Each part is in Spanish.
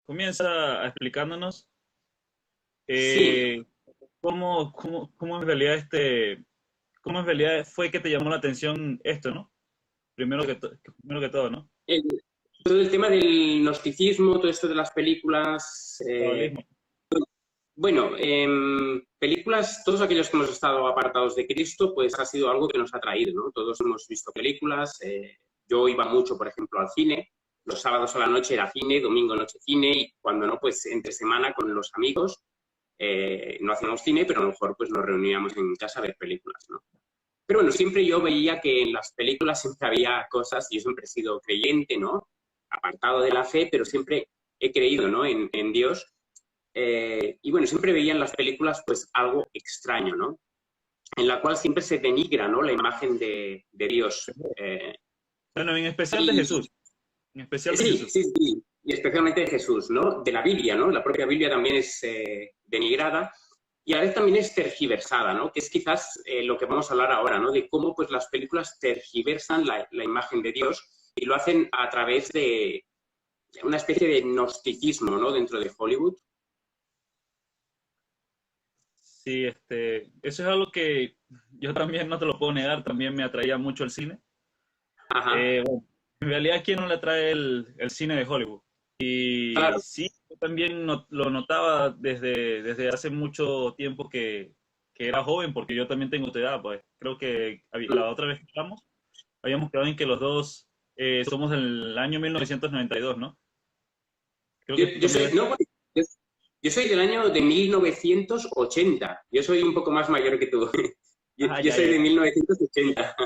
comienza explicándonos Sí, eh, cómo en realidad cómo en realidad fue que te llamó la atención esto, ¿no? Primero que todo, ¿no? el- todo el tema del gnosticismo, todo esto de las películas, Cabalismo. bueno, películas, todos aquellos que hemos estado apartados de Cristo, pues ha sido algo que nos ha traído, ¿no? Todos hemos visto películas, yo iba mucho, por ejemplo, al cine, los sábados a la noche era cine, domingo noche cine, y cuando no, pues entre semana con los amigos, no hacíamos cine, pero a lo mejor pues nos reuníamos en casa a ver películas, ¿no? Pero bueno, siempre yo veía que en las películas siempre había cosas, y yo siempre he sido creyente, ¿no? Apartado de la fe, pero siempre he creído, ¿no? En Dios. Y bueno, siempre veía en las películas pues algo extraño, ¿no? En la cual siempre se denigra, ¿no? La imagen de Dios. Bueno, en especial de Y Jesús, en especial de sí, Jesús. sí, sí. Y especialmente de Jesús, ¿no? De la Biblia, ¿no? La propia Biblia también es denigrada y a veces también es tergiversada, ¿no? Que es quizás lo que vamos a hablar ahora, ¿no? De cómo pues las películas tergiversan la imagen de Dios y lo hacen a través de una especie de gnosticismo, ¿no? Dentro de Hollywood. Sí, eso es algo que yo también no te lo puedo negar, también me atraía mucho el cine. Ajá, Bueno, en realidad, ¿a quién no le atrae el cine de Hollywood? Y claro. sí, yo también lo notaba desde hace mucho tiempo que era joven, porque yo también tengo tu edad, pues creo que la otra vez que hablamos, habíamos quedado en que los dos somos del año 1992, ¿no? Creo que tú Yo también soy, eres... no, yo, yo soy del año de 1980. Yo soy un poco más mayor que tú. Yo, Ah, yo ya, soy ya, de ya. 1980.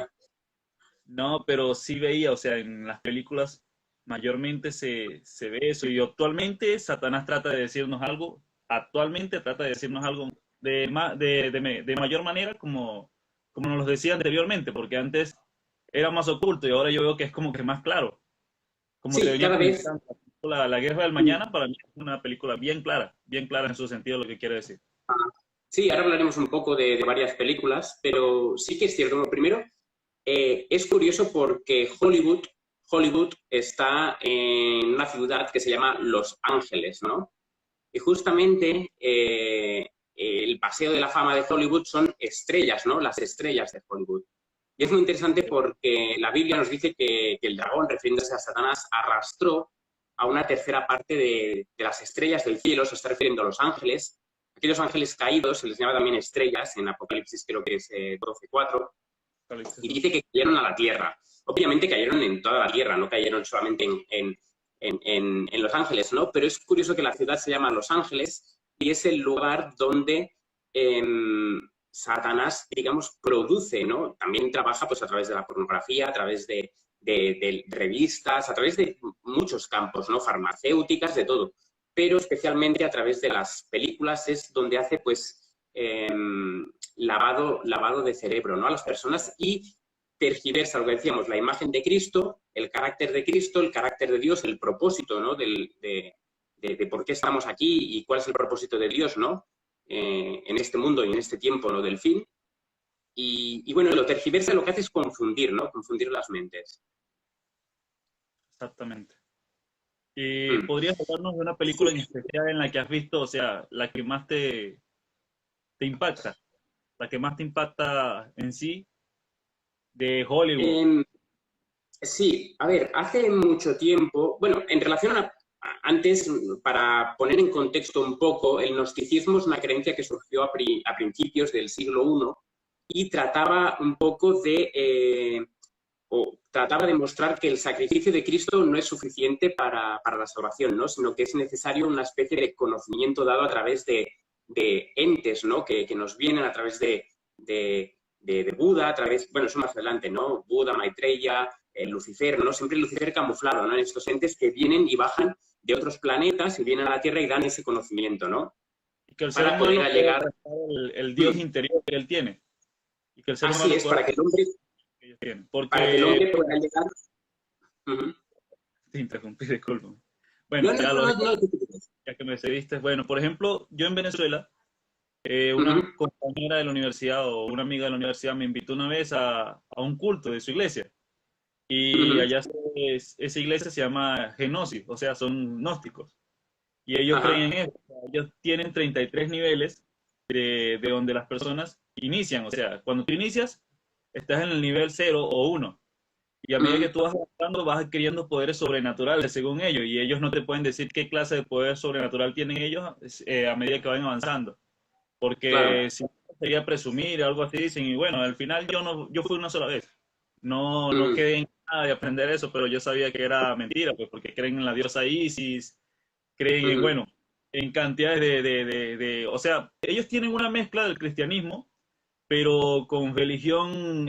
No, pero sí veía, o sea, en las películas mayormente se ve eso. Y actualmente Satanás trata de decirnos algo, actualmente trata de decirnos algo de mayor manera como nos lo decía anteriormente, porque antes era más oculto y ahora yo veo que es como que más claro. Como te Sí, venía cada vez. comentando, la Guerra del Mañana para mí es una película bien clara en su sentido lo que quiere decir. Sí, ahora hablaremos un poco de varias películas, pero sí que es cierto. Bueno, primero, es curioso porque Hollywood está en una ciudad que se llama Los Ángeles, ¿no? Y justamente el paseo de la fama de Hollywood son estrellas, ¿no? Las estrellas de Hollywood. Y es muy interesante porque la Biblia nos dice que el dragón, refiriéndose a Satanás, arrastró a una tercera parte de las estrellas del cielo, se está refiriendo a los ángeles. Aquellos ángeles caídos se les llama también estrellas, en Apocalipsis creo que es 12:4, y dice que cayeron a la tierra. Obviamente cayeron en toda la tierra, no cayeron solamente en Los Ángeles, ¿no? Pero es curioso que la ciudad se llama Los Ángeles y es el lugar donde eh, Satanás, digamos, produce, ¿no? También trabaja pues a través de la pornografía, a través de revistas, a través de muchos campos, ¿no? Farmacéuticas, de todo. Pero especialmente a través de las películas es donde hace pues lavado de cerebro, ¿no? A las personas y tergiversa lo que decíamos, la imagen de Cristo, el carácter de Dios, el propósito, ¿no? De por qué estamos aquí y cuál es el propósito de Dios, ¿no? En este mundo y en este tiempo, ¿no? Del fin. Y bueno, lo tergiversa lo que hace es confundir, ¿no? Confundir las mentes. Exactamente. ¿Y Mm. podrías hablarnos de una Sí. película en especial en la que has visto, o sea, la que más te impacta, la que más te impacta en sí de Hollywood? Eh, sí, a ver, hace mucho tiempo, bueno, en relación antes, para poner en contexto un poco, el gnosticismo es una creencia que surgió a principios del siglo I y trataba un poco o trataba de mostrar que el sacrificio de Cristo no es suficiente para la salvación, ¿no? Sino que es necesario una especie de conocimiento dado a través de entes, ¿no? Que nos vienen a través de Buda, a través, bueno, eso más adelante, ¿no? Buda, Maitreya, Lucifer, ¿no? Siempre Lucifer camuflado, ¿no? En estos entes que vienen y bajan de otros planetas y vienen a la Tierra y dan ese conocimiento, ¿no? Y que el ser Para poder humano puede llegar, alcanzar el Dios interior que él tiene, y que el ser así humano es, pueda alcanzar lo que ellos tienen. para que el Porque, hombre pueda llegar. Uh-huh. te interrumpí, disculpa. Bueno, No, no, no, no, no, ya que me cediste, bueno, por ejemplo, yo en Venezuela, una uh-huh. compañera de la universidad o una amiga de la universidad me invitó una vez a un culto de su iglesia. Y Uh-huh. allá esa iglesia se llama Genosis, o sea, son gnósticos. Y ellos creen Ajá. en eso. O sea, ellos tienen 33 niveles de donde las personas inician. O sea, cuando tú inicias, estás en el nivel 0 o 1. Y a medida que Mm, tú vas avanzando, vas adquiriendo poderes sobrenaturales, según ellos. Y ellos no te pueden decir qué clase de poder sobrenatural tienen ellos a medida que van avanzando. Porque claro. si no, sería presumir, algo así, dicen. Y bueno, al final yo no, yo fui una sola vez. No Mm, quedé en nada de aprender eso, pero yo sabía que era mentira, pues porque creen en la diosa Isis, creen en, ujú. bueno, en cantidades o sea, ellos tienen una mezcla del cristianismo, pero con religión,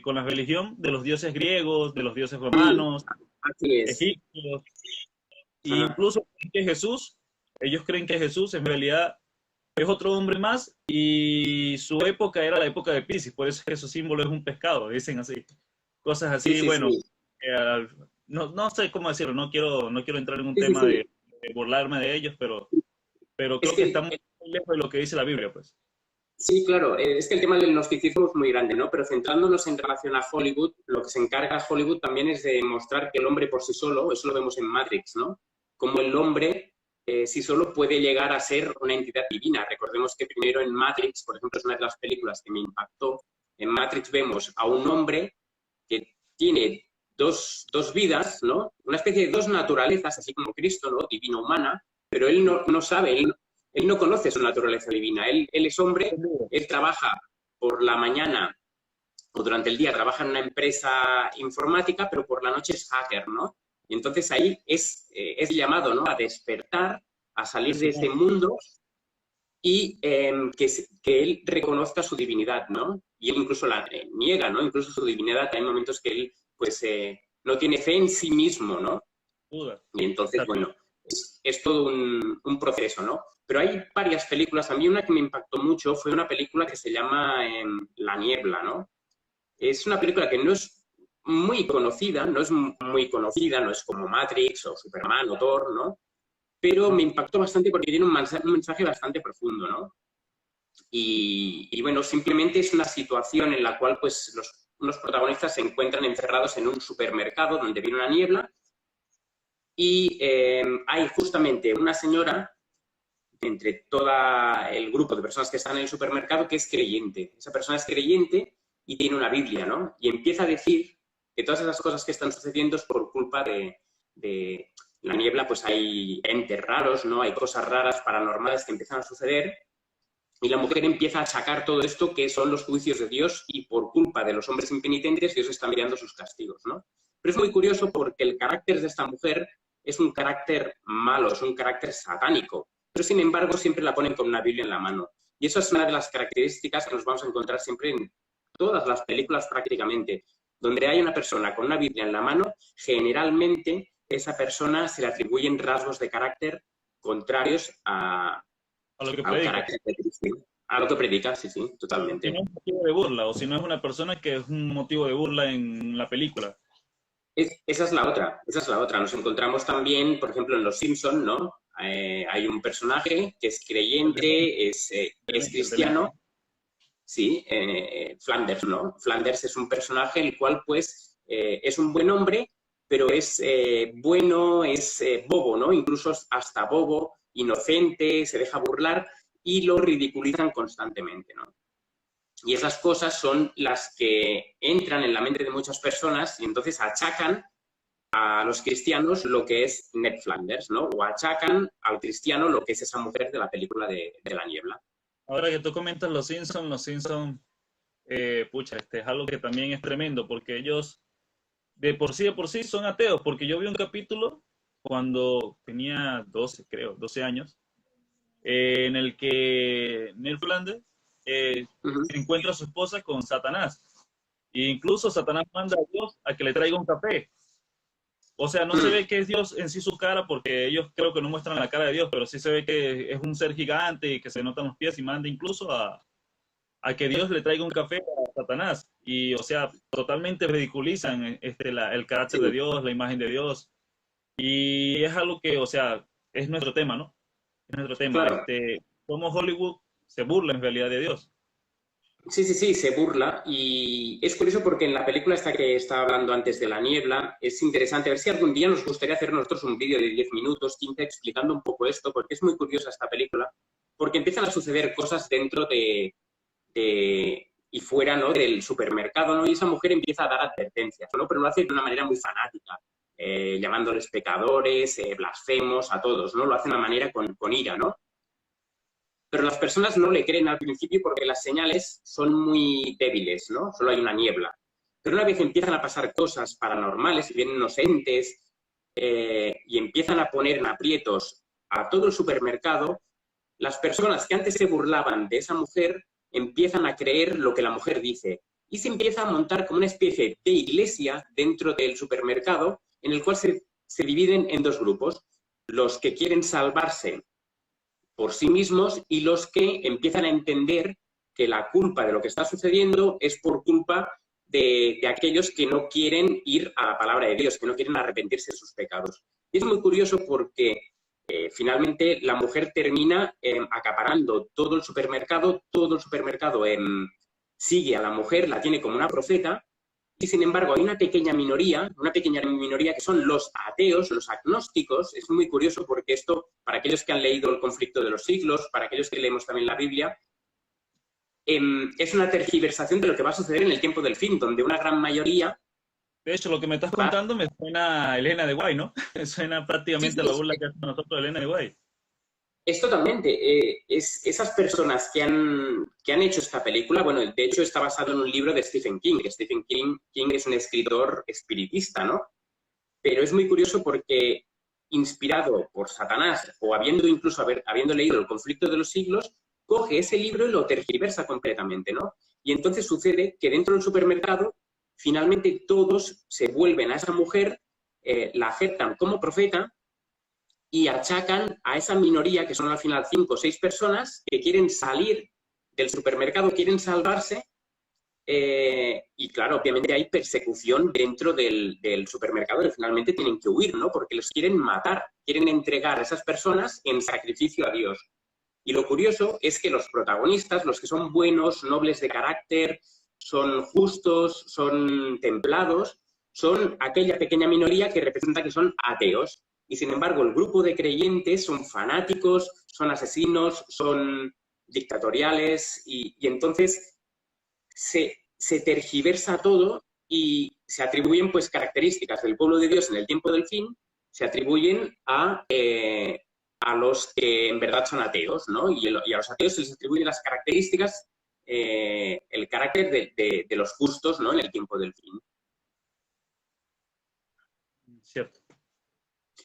con la religión de los dioses griegos, de los dioses Mm, romanos, así es. egipcios, e Ajá. incluso creen que Jesús, ellos creen que Jesús en realidad es otro hombre más y su época era la época de Piscis, por eso es que su símbolo es un pescado, dicen así. Cosas Sí, así, sí, bueno, sí. no sé cómo decirlo, no quiero entrar en un Sí, sí, tema sí. de burlarme de ellos, pero Es creo que está que muy lejos de lo que dice la Biblia, pues. sí, claro, es que el tema del gnosticismo es muy grande, ¿no? Pero centrándonos en relación a Hollywood, lo que se encarga Hollywood también es de mostrar que el hombre por sí solo, eso lo vemos en Matrix, ¿no? Como el hombre sí solo puede llegar a ser una entidad divina. Recordemos que primero en Matrix, por ejemplo, es una de las películas que me impactó. En Matrix vemos a un hombre que tiene dos vidas, ¿no? Una especie de dos naturalezas, así como Cristo, ¿no? Divino-humana, pero él no sabe, él no conoce su naturaleza divina. Él es hombre, él trabaja por la mañana o durante el día trabaja en una empresa informática, pero por la noche es hacker, ¿no? Y entonces ahí es llamado, ¿no? A despertar, a salir de Así ese es. mundo y que él reconozca su divinidad, ¿no? Y él incluso la niega, ¿no? Incluso su divinidad, hay momentos que él, pues, no tiene fe en sí mismo, ¿no? Duda. Y entonces, Exacto. bueno, es todo un proceso, ¿no? Pero hay varias películas. A mí una que me impactó mucho fue una película que se llama La Niebla, ¿no? Es una película que no es muy conocida, no es como Matrix o Superman o Thor, ¿no? Pero me Ajá. impactó bastante porque tiene un mensaje bastante profundo, ¿no? Y bueno, simplemente es una situación en la cual pues unos protagonistas se encuentran encerrados en un supermercado donde viene una niebla y hay justamente una señora entre todo el grupo de personas que están en el supermercado que es creyente. Esa persona es creyente y tiene una Biblia, ¿no? Y empieza a decir que todas esas cosas que están sucediendo es por culpa de la niebla, pues hay entes raros, ¿no? Hay cosas raras, paranormales que empiezan a suceder y la mujer empieza a achacar todo esto que son los juicios de Dios y por culpa de los hombres impenitentes Dios está enviando sus castigos, ¿no? Pero es muy curioso porque el carácter de esta mujer es un carácter malo, es un carácter satánico, pero sin embargo siempre la ponen con una Biblia en la mano. Y eso es una de las características que nos vamos a encontrar siempre en todas las películas prácticamente. Donde hay una persona con una Biblia en la mano, generalmente esa persona se le atribuyen rasgos de carácter contrarios A lo que al predica. carácter de Cristo. A lo que predica, sí, sí, Si no totalmente. es motivo de burla, o si no es una persona que es un motivo de burla en la película. Esa es la otra, esa es la otra. Nos encontramos también, por ejemplo, en Los Simpson, ¿no? Hay un personaje que es El demonio, creyente, es el demente. cristiano, sí, Flanders, ¿no? Flanders es un personaje el cual, pues, es un buen hombre, pero es bueno, es bobo, ¿no? Incluso hasta bobo, inocente, se deja burlar y lo ridiculizan constantemente, ¿no? Y esas cosas son las que entran en la mente de muchas personas y entonces achacan a los cristianos lo que es Ned Flanders, ¿no? O achacan al cristiano lo que es esa mujer de la película de La Niebla. Ahora que tú comentas los Simpsons, pucha, es algo que también es tremendo, porque ellos de por sí son ateos, porque yo vi un capítulo cuando tenía 12, creo, 12 años, en el que Ned Flanders Uh -huh. encuentra a su esposa con Satanás. E incluso Satanás manda a Dios a que le traiga un café. O sea, no se ve que es Dios en sí su cara, porque ellos creo que no muestran la cara de Dios, pero sí se ve que es un ser gigante y que se notan los pies y manda incluso a que Dios le traiga un café a Satanás. Y, o sea, totalmente ridiculizan el carácter de Sí, Dios, la imagen de Dios. Y es algo que, o sea, es nuestro tema, ¿no? Es nuestro tema. claro. Como Hollywood se burla en realidad de Dios. Sí, sí, sí, se burla y es curioso porque en la película esta que estaba hablando antes de la niebla, es interesante ver si algún día nos gustaría hacer nosotros un vídeo de 10 minutos, 15, explicando un poco esto, porque es muy curiosa esta película, porque empiezan a suceder cosas dentro y fuera, ¿no?, del supermercado, ¿no? Y esa mujer empieza a dar advertencias, ¿no? Pero lo hace de una manera muy fanática, llamándoles pecadores, blasfemos a todos, ¿no? Lo hace de una manera con ira, ¿no? Pero las personas no le creen al principio porque las señales son muy débiles, ¿no? Solo hay una niebla. Pero una vez empiezan a pasar cosas paranormales y vienen unos entes y empiezan a poner en aprietos a todo el supermercado, las personas que antes se burlaban de esa mujer empiezan a creer lo que la mujer dice y se empieza a montar como una especie de iglesia dentro del supermercado en el cual se dividen en dos grupos, los que quieren salvarse por sí mismos y los que empiezan a entender que la culpa de lo que está sucediendo es por culpa de aquellos que no quieren ir a la palabra de Dios, que no quieren arrepentirse de sus pecados. Y es muy curioso porque finalmente la mujer termina acaparando todo el supermercado sigue a la mujer, la tiene como una profeta, y sin embargo hay una pequeña minoría que son los ateos, los agnósticos. Es muy curioso porque esto, para aquellos que han leído El conflicto de los siglos, para aquellos que leemos también la Biblia, es una tergiversación de lo que va a suceder en el tiempo del fin, donde una gran mayoría De hecho, lo que me estás va... contando me suena a Elena de Guay, ¿no? Me suena Sí, prácticamente a sí, la burla que hacemos nosotros de Elena de Guay. es totalmente. Esas personas que han hecho esta película, bueno, de hecho está basado en un libro de Stephen King. Stephen King es un escritor espiritista, ¿no? Pero es muy curioso porque, inspirado por Satanás, o habiendo leído El conflicto de los siglos, coge ese libro y lo tergiversa completamente, ¿no? Y entonces sucede que dentro del supermercado, finalmente todos se vuelven a esa mujer, la aceptan como profeta y achacan a esa minoría, que son al final 5 o 6 personas, que quieren salir del supermercado, quieren salvarse, y claro, obviamente hay persecución dentro del supermercado y finalmente tienen que huir, ¿no? Porque los quieren matar, quieren entregar a esas personas en sacrificio a Dios. Y lo curioso es que los protagonistas, los que son buenos, nobles de carácter, son justos, son templados, son aquella pequeña minoría que representa que son ateos. Y sin embargo, el grupo de creyentes son fanáticos, son asesinos, son dictatoriales y entonces se tergiversa todo y se atribuyen pues características del pueblo de Dios en el tiempo del fin, se atribuyen a los que en verdad son ateos, ¿no? Y a los ateos se les atribuyen las características, el carácter de los justos, ¿no?, en el tiempo del fin. Cierto,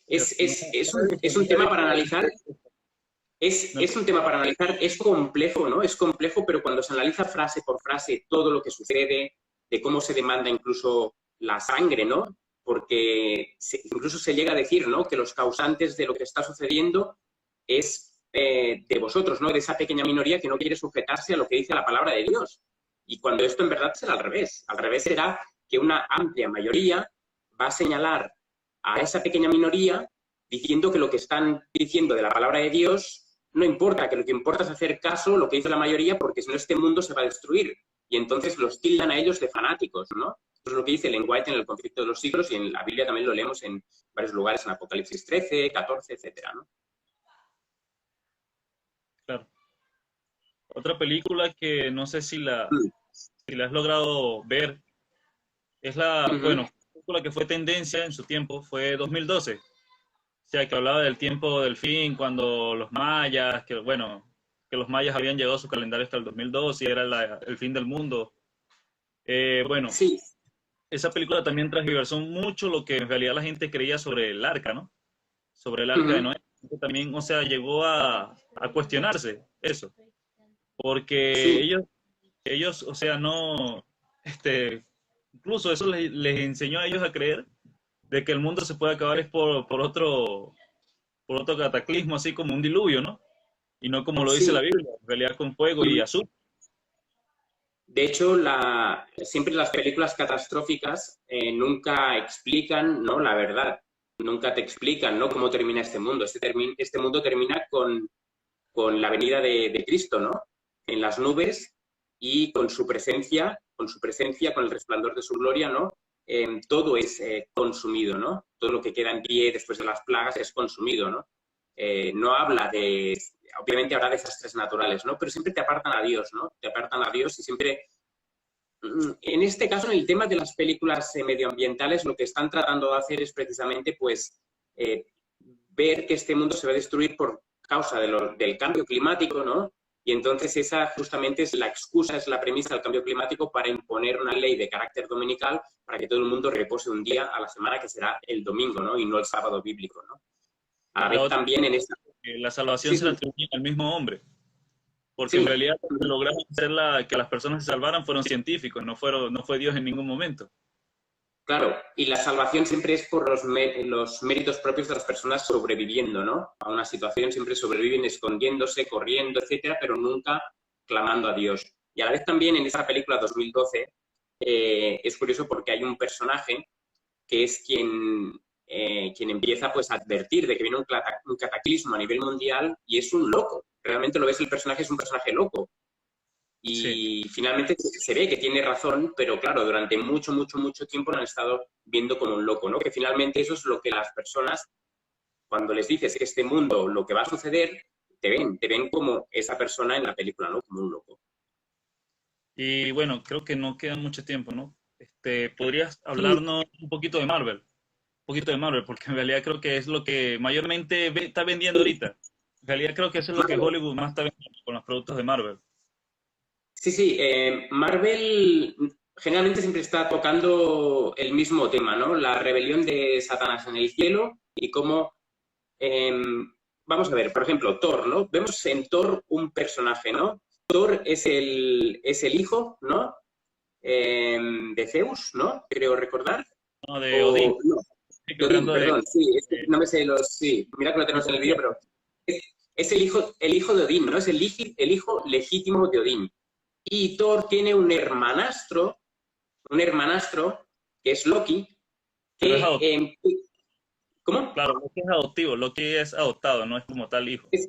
Es, cierto. No, es, es, un, es un tema para analizar. Es un tema para analizar, es complejo, ¿no? Es complejo, pero cuando se analiza frase por frase todo lo que sucede, de cómo se demanda incluso la sangre, ¿no? Porque incluso se llega a decir, ¿no?, que los causantes de lo que está sucediendo es de vosotros, ¿no?, de esa pequeña minoría que no quiere sujetarse a lo que dice la palabra de Dios. Y cuando esto en verdad será al revés. Al revés será que una amplia mayoría va a señalar a esa pequeña minoría diciendo que lo que están diciendo de la palabra de Dios no importa, que lo que importa es hacer caso a lo que dice la mayoría, porque si no este mundo se va a destruir. Y entonces los tildan a ellos de fanáticos, ¿no? Eso es lo que dice Ellen White en El conflicto de los siglos y en la Biblia también lo leemos en varios lugares, en Apocalipsis 13, 14, etcétera, ¿no? claro. Otra película que no sé si la has logrado ver es Uh-huh. bueno, la película que fue tendencia en su tiempo fue 2012. O sea, que hablaba del tiempo del fin, cuando los mayas, que bueno, que los mayas habían llegado a su calendario hasta el 2012 y era el fin del mundo. Bueno, Sí. esa película también transversó mucho lo que en realidad la gente creía sobre el arca, ¿no? Sobre el arca de Uh-huh. Noé. También, o sea, llegó a cuestionarse eso, porque Sí. ellos, o sea, no, incluso eso les enseñó a ellos a creer de que el mundo se puede acabar es por otro cataclismo, así como un diluvio, ¿no? Y no como lo dice la Sí. Biblia, en realidad con fuego y Uh-huh. azul. De hecho, siempre las películas catastróficas nunca explican, ¿no?, la verdad. Nunca te explican, ¿no?, cómo termina este mundo. Este mundo termina con la venida de Cristo, ¿no?, en las nubes, y con su presencia, con el resplandor de su gloria, ¿no? Todo es consumido, ¿no? Todo lo que queda en pie después de las plagas es consumido, ¿no? No habla de, obviamente habla de desastres naturales, ¿no? Pero siempre te apartan a Dios, ¿no? Te apartan a Dios y siempre, en este caso, en el tema de las películas medioambientales, lo que están tratando de hacer es precisamente, pues, ver que este mundo se va a destruir por causa del cambio climático, ¿no? Y entonces esa justamente es la excusa, es la premisa del cambio climático para imponer una ley de carácter dominical para que todo el mundo repose un día a la semana, que será el domingo, ¿no? Y no el sábado bíblico, ¿no? A la La vez otra, también en esta... la salvación Sí, se la sí, atribuye al mismo hombre, porque en sí. realidad lo que lograron hacer que las personas se salvaran fueron científicos, no fue Dios en ningún momento. Claro, y la salvación siempre es por los méritos propios de las personas sobreviviendo, ¿no? A una situación siempre sobreviven escondiéndose, corriendo, etcétera, pero nunca clamando a Dios. Y a la vez también en esa película 2012 es curioso porque hay un personaje que es quien empieza pues a advertir de que viene un cataclismo a nivel mundial y es un loco. Realmente lo ves, el personaje es un personaje loco. Sí. Y finalmente se ve que tiene razón, pero claro, durante mucho, mucho, mucho tiempo lo han estado viendo como un loco, ¿no? Que finalmente eso es lo que las personas, cuando les dices que este mundo, lo que va a suceder, te ven como esa persona en la película, ¿no? Como un loco. Y bueno, creo que no queda mucho tiempo, ¿no? ¿Podrías Sí, hablarnos un poquito de Marvel? Un poquito de Marvel, porque en realidad creo que es lo que mayormente está vendiendo sí, ahorita. En realidad creo que eso es lo que Marvel. Hollywood más está vendiendo con los productos de Marvel. Sí, sí, Marvel generalmente siempre está tocando el mismo tema, ¿no? La rebelión de Satanás en el cielo y cómo, eh, vamos a ver, por ejemplo, Thor, ¿no? Vemos en Thor un personaje, ¿no? Thor es el hijo, ¿no? De Zeus, ¿no? Creo recordar. No, de Odín. O, no, Estoy de Odín, hablando perdón, sí, es que de no me sé los, sí, mira que lo tenemos en el vídeo, mitología. pero es, es el hijo de Odín, ¿no? Es el hijo legítimo de Odín. Y Thor tiene un hermanastro, que es Loki, Pero es que, adoptado. ¿cómo? Claro, Loki es adoptivo. Loki es adoptado, no es como tal hijo. Es,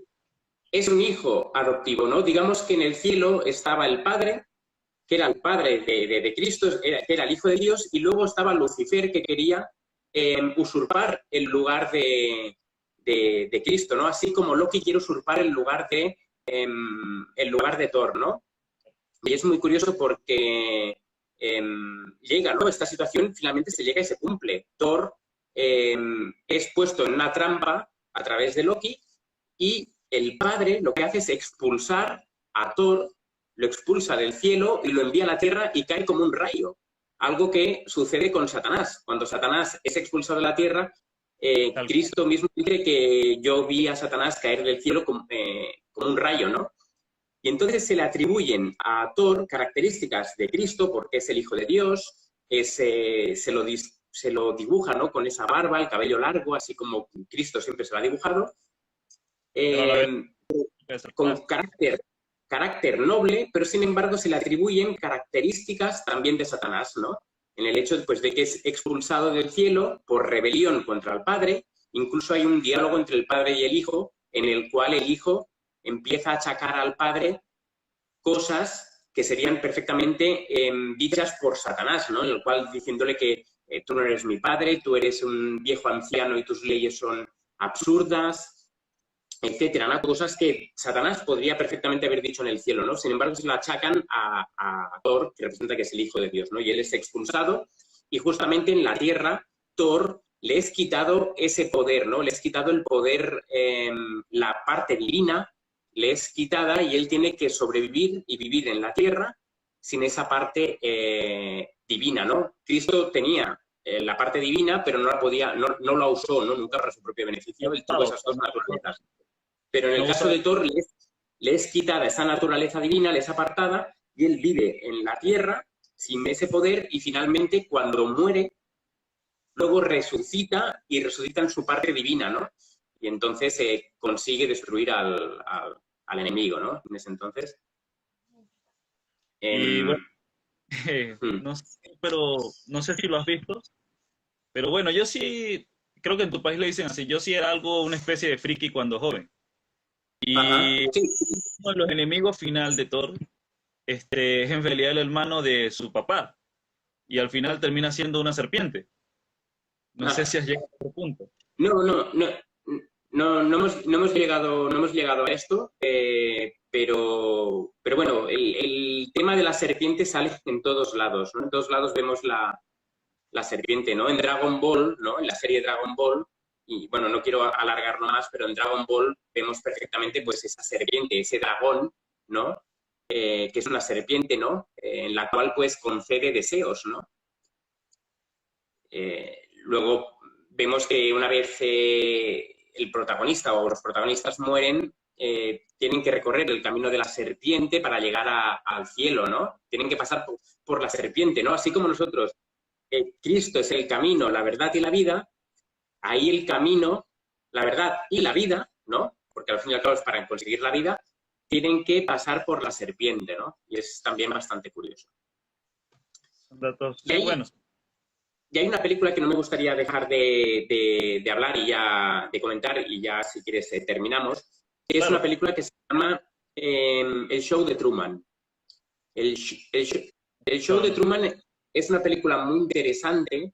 es un hijo adoptivo, ¿no? Digamos que en el cielo estaba el padre, que era el padre de Cristo, que era el hijo de Dios, y luego estaba Lucifer, que quería usurpar el lugar de Cristo, ¿no? Así como Loki quiere usurpar el lugar de Thor, ¿no? Y es muy curioso porque llega, ¿no? Esta situación finalmente se llega y se cumple. Thor es puesto en una trampa a través de Loki y el padre lo que hace es expulsar a Thor, lo expulsa del cielo y lo envía a la tierra y cae como un rayo. Algo que sucede con Satanás. Cuando Satanás es expulsado de la tierra, Tal cual. Cristo mismo dice que yo vi a Satanás caer del cielo como un rayo, ¿no? Y entonces se le atribuyen a Thor características de Cristo porque es el Hijo de Dios, se lo dibuja, ¿no? Con esa barba, el cabello largo, así como Cristo siempre se lo ha dibujado, Pero a la vez eh, puede ser con falso. carácter noble, pero sin embargo se le atribuyen características también de Satanás, ¿no? En el hecho pues, de que es expulsado del cielo por rebelión contra el Padre. Incluso hay un diálogo entre el Padre y el Hijo en el cual el Hijo empieza a achacar al Padre cosas que serían perfectamente dichas por Satanás, ¿no? En el cual diciéndole que tú no eres mi padre, tú eres un viejo anciano y tus leyes son absurdas, etcétera, ¿no? Cosas que Satanás podría perfectamente haber dicho en el cielo, ¿no? Sin embargo, se lo achacan a Thor, que representa que es el hijo de Dios, ¿no? Y él es expulsado y justamente en la tierra, Thor le es quitado ese poder, ¿no? Le es quitado el poder, la parte divina, le es quitada y él tiene que sobrevivir y vivir en la tierra sin esa parte divina, ¿no? Cristo tenía la parte divina, pero no la podía, no la usó, ¿no? Nunca para su propio beneficio, él tuvo esas dos naturalezas. Pero en el No caso usa, de Thor, le es quitada esa naturaleza divina, le es apartada, y él vive en la tierra sin ese poder, y finalmente cuando muere, luego resucita y resucita en su parte divina, ¿no? Y entonces consigue destruir al enemigo, ¿no? En ese entonces. y bueno, em, hmm, no sé, pero no sé si lo has visto, pero bueno, yo sí, creo que en tu país le dicen así, yo sí era algo, una especie de friki cuando joven. ajá, Y sí, uno de los enemigos final de Thor es en realidad el hermano de su papá y al final termina siendo una serpiente. No sé Ah, si has llegado a ese punto. no, no, no, no hemos llegado a esto, pero bueno, el tema de la serpiente sale en todos lados, ¿no? En todos lados vemos la serpiente, ¿no? En Dragon Ball, ¿no? En la serie Dragon Ball, y bueno, no quiero alargarlo más, pero en Dragon Ball vemos perfectamente pues esa serpiente, ese dragón, ¿no? Que es una serpiente, ¿no? En la cual pues concede deseos, ¿no? Luego vemos que una vez el protagonista o los protagonistas mueren, tienen que recorrer el camino de la serpiente para llegar al cielo, ¿no? Tienen que pasar por la serpiente, ¿no? Así como nosotros, Cristo es el camino, la verdad y la vida, ahí el camino, la verdad y la vida, ¿no? Porque al fin y al cabo es para conseguir la vida, tienen que pasar por la serpiente, ¿no? Y es también bastante curioso. Son datos Y muy hay, buenos. y hay una película que no me gustaría dejar de hablar y ya de comentar, y ya si quieres terminamos, que es una Claro, película que se llama El Show de Truman. El, el Show no, de no sé. Truman es una película muy interesante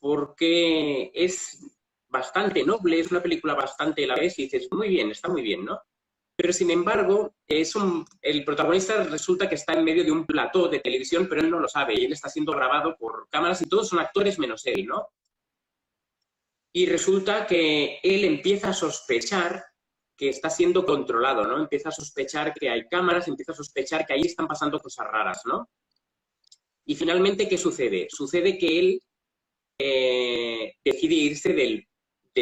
porque es bastante noble, es una película bastante a la vez y dices, muy bien, está muy bien, ¿no? Pero sin embargo, el protagonista resulta que está en medio de un plató de televisión, pero él no lo sabe, y él está siendo grabado por cámaras y todos son actores menos él, ¿no? Y resulta que él empieza a sospechar que está siendo controlado, ¿no? Empieza a sospechar que hay cámaras, empieza a sospechar que ahí están pasando cosas raras, ¿no? Y finalmente, ¿qué sucede? Sucede que él decide irse de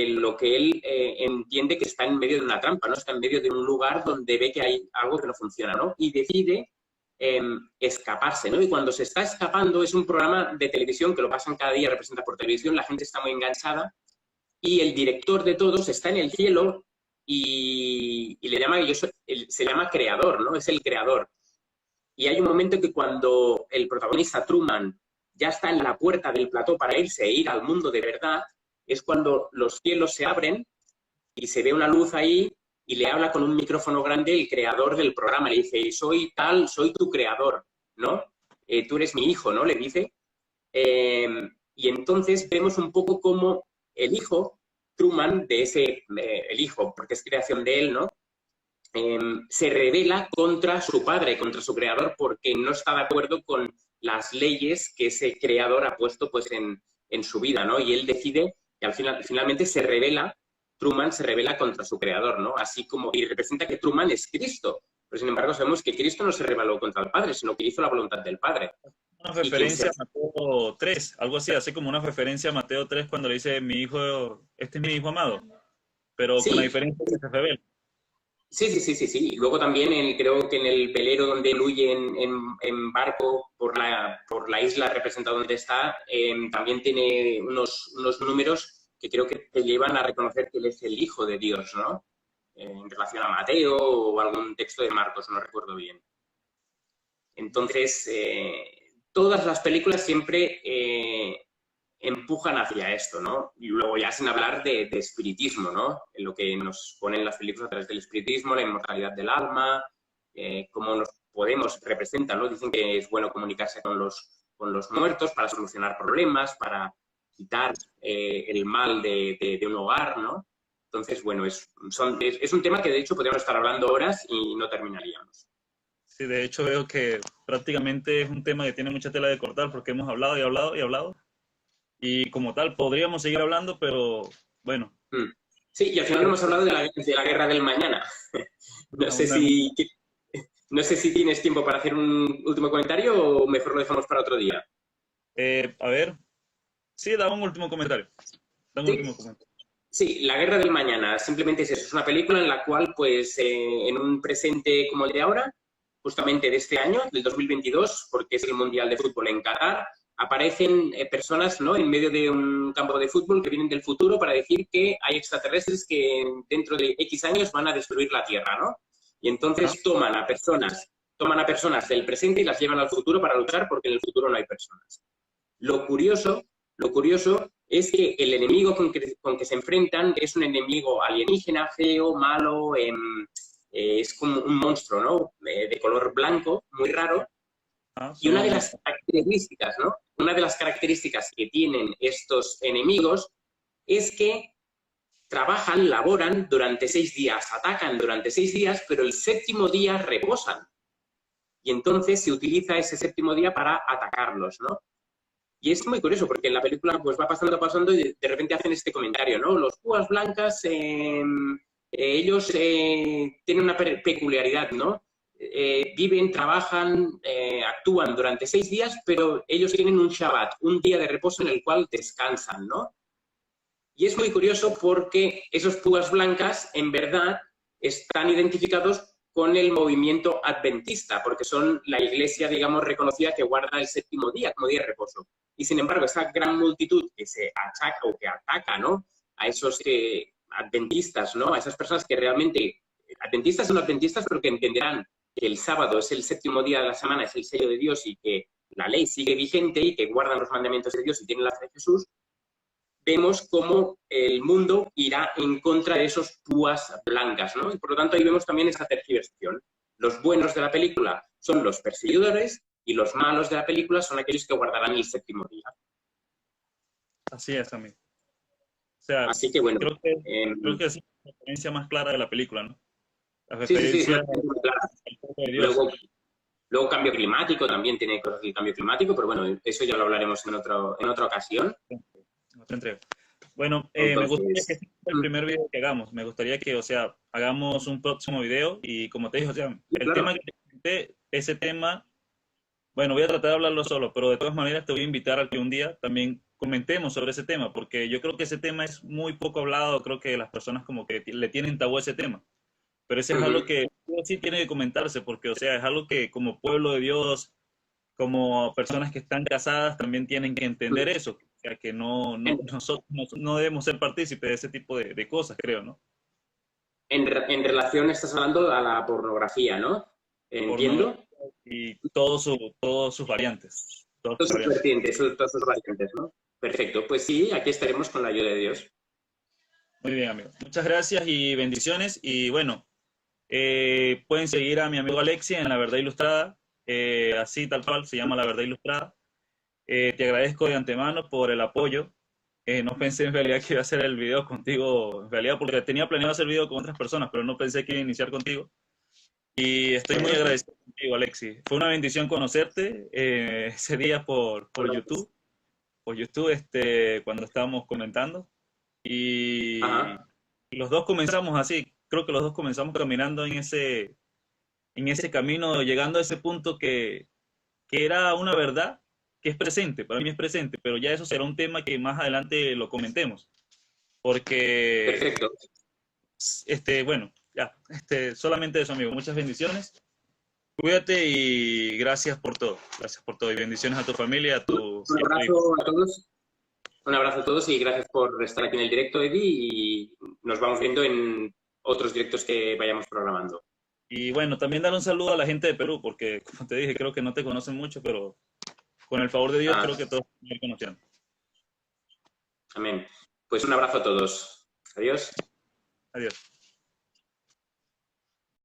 lo que él entiende que está en medio de una trampa, ¿no? Está en medio de un lugar donde ve que hay algo que no funciona, ¿no? Y decide escaparse, ¿no? Y cuando se está escapando, es un programa de televisión que lo pasan cada día, representa por televisión, la gente está muy enganchada y el director de todos está en el cielo y le llama, se llama creador, ¿no? Es el creador. Y hay un momento que cuando el protagonista Truman ya está en la puerta del plató para irse e ir al mundo de verdad, es cuando los cielos se abren y se ve una luz ahí y le habla con un micrófono grande el creador del programa. Le dice, soy tal, soy tu creador, ¿no? Tú eres mi hijo, ¿no? Le dice. Eh, y entonces vemos un poco cómo el hijo, Truman, de el hijo, porque es creación de él, ¿no? Se rebela contra su padre, contra su creador, porque no está de acuerdo con las leyes que ese creador ha puesto pues, en su vida, ¿no? Y él decide, y finalmente se revela, Truman se revela contra su creador, ¿no? Así como, y representa que Truman es Cristo, pero sin embargo sabemos que Cristo no se rebeló contra el Padre, sino que hizo la voluntad del Padre. Una Y quien referencia se... a Mateo 3, algo así, así como una referencia a Mateo 3 cuando le dice, mi hijo, este es mi hijo amado, pero con la Sí, diferencia que se revela. sí, sí, sí, sí, sí. Y luego también creo que en el velero donde él huye en barco por la isla representada donde está, también tiene unos números que creo que te llevan a reconocer que él es el hijo de Dios, ¿no? En relación a Mateo o algún texto de Marcos, no recuerdo bien. Entonces, todas las películas siempre empujan hacia esto, ¿no? Y luego ya sin hablar de espiritismo, ¿no? En lo que nos ponen las películas a través del espiritismo, la inmortalidad del alma, cómo nos podemos representar, ¿no? Dicen que es bueno comunicarse con los muertos para solucionar problemas, para quitar el mal de un hogar, ¿no? Entonces, bueno, es un tema que de hecho podríamos estar hablando horas y no terminaríamos. Sí, de hecho veo que prácticamente es un tema que tiene mucha tela de cortar porque hemos hablado y hablado y hablado. Y como tal, podríamos seguir hablando, pero bueno, Mm. Sí, y al final no hemos hablado de la guerra del mañana. No sé aún no hemos... si, no sé si tienes tiempo para hacer un último comentario o mejor lo dejamos para otro día. A ver, sí, da un último comentario. Da un Sí, último comentario. sí, La guerra del mañana, simplemente es eso, es una película en la cual, pues, en un presente como el de ahora, justamente de este año, del 2022, porque es el Mundial de Fútbol en Qatar, aparecen personas, ¿no?, en medio de un campo de fútbol que vienen del futuro para decir que hay extraterrestres que dentro de X años van a destruir la Tierra, ¿no? Y Ajá. entonces toman a personas del presente y las llevan al futuro para luchar porque en el futuro no hay personas. Lo curioso, lo curioso es que el enemigo con que se enfrentan es un enemigo alienígena, feo, malo, es como un monstruo, ¿no? de color blanco, muy raro. Y una de las características, ¿no? Una de las características que tienen estos enemigos es que trabajan, laboran durante 6 días, atacan durante 6 días, pero el séptimo día reposan. Y entonces se utiliza ese séptimo día para atacarlos, ¿no? Y es muy curioso porque en la película pues va pasando y de repente hacen este comentario, ¿no? Los púas blancas, ellos tienen una peculiaridad, ¿no? Viven, trabajan, actúan durante 6 días, pero ellos tienen un Shabbat, un día de reposo en el cual descansan, ¿no? Y es muy curioso porque esos púas blancas, en verdad, están identificados con el movimiento adventista, porque son la iglesia, digamos, reconocida que guarda el séptimo día como día de reposo. Y sin embargo, esa gran multitud que se achaca o que ataca, ¿no? A esos adventistas, ¿no? A esas personas que realmente, adventistas son adventistas, pero que entenderán que el sábado es el séptimo día de la semana, es el sello de Dios y que la ley sigue vigente y que guardan los mandamientos de Dios y tienen la fe de Jesús, vemos cómo el mundo irá en contra de esos púas blancas, ¿no? Y por lo tanto ahí vemos también esa tergiversación. Los buenos de la película son los perseguidores y los malos de la película son aquellos que guardarán el séptimo día. Así es también. O sea, así que bueno. Creo que es la referencia más clara de la película, ¿no? La Sí, referencia muy clara. Luego cambio climático, también tiene cosas del cambio climático, pero bueno, eso ya lo hablaremos en otra ocasión. Otra entrega. Bueno, me gustaría que este sea el primer video que hagamos. Me gustaría que, o sea, hagamos un próximo video y como te dije, o sea, el tema que te comenté, ese tema, bueno, voy a tratar de hablarlo solo, pero de todas maneras te voy a invitar a que un día también comentemos sobre ese tema, porque yo creo que ese tema es muy poco hablado, creo que las personas como que le tienen tabú a ese tema. Pero ese es algo que sí tiene que comentarse, porque, o sea, es algo que como pueblo de Dios, como personas que están casadas, también tienen que entender eso, o sea, que nosotros no debemos ser partícipes de ese tipo de cosas, creo, ¿no? En relación, estás hablando a la pornografía, ¿no? Entiendo. Y todos sus variantes. Todas sus vertientes, todas sus variantes, ¿no? Perfecto, pues sí, aquí estaremos con la ayuda de Dios. Muy bien, amigo. Muchas gracias y bendiciones. Y bueno, pueden seguir a mi amigo Alexi en La Verdad Ilustrada, así tal cual, se llama La Verdad Ilustrada. Te agradezco de antemano por el apoyo. No pensé en realidad que iba a hacer el video contigo, en realidad porque tenía planeado hacer video con otras personas, pero no pensé que iba a iniciar contigo. Y estoy muy agradecido contigo, Alexi. Fue una bendición conocerte ese día por YouTube, cuando estábamos comentando. Y los dos comenzamos así, creo que los dos comenzamos caminando en ese camino, llegando a ese punto que era una verdad que es presente, para mí es presente, pero ya eso será un tema que más adelante lo comentemos, porque, perfecto. Bueno, ya, solamente eso, amigo, muchas bendiciones, cuídate y gracias por todo, y bendiciones a tu familia, Un abrazo a todos. Un abrazo a todos y gracias por estar aquí en el directo, Eddie, y nos vamos viendo en otros directos que vayamos programando. Y bueno, también dar un saludo a la gente de Perú, porque como te dije, creo que no te conocen mucho, pero con el favor de Dios creo que todos me conocen. Amén. Pues un abrazo a todos. Adiós. Adiós.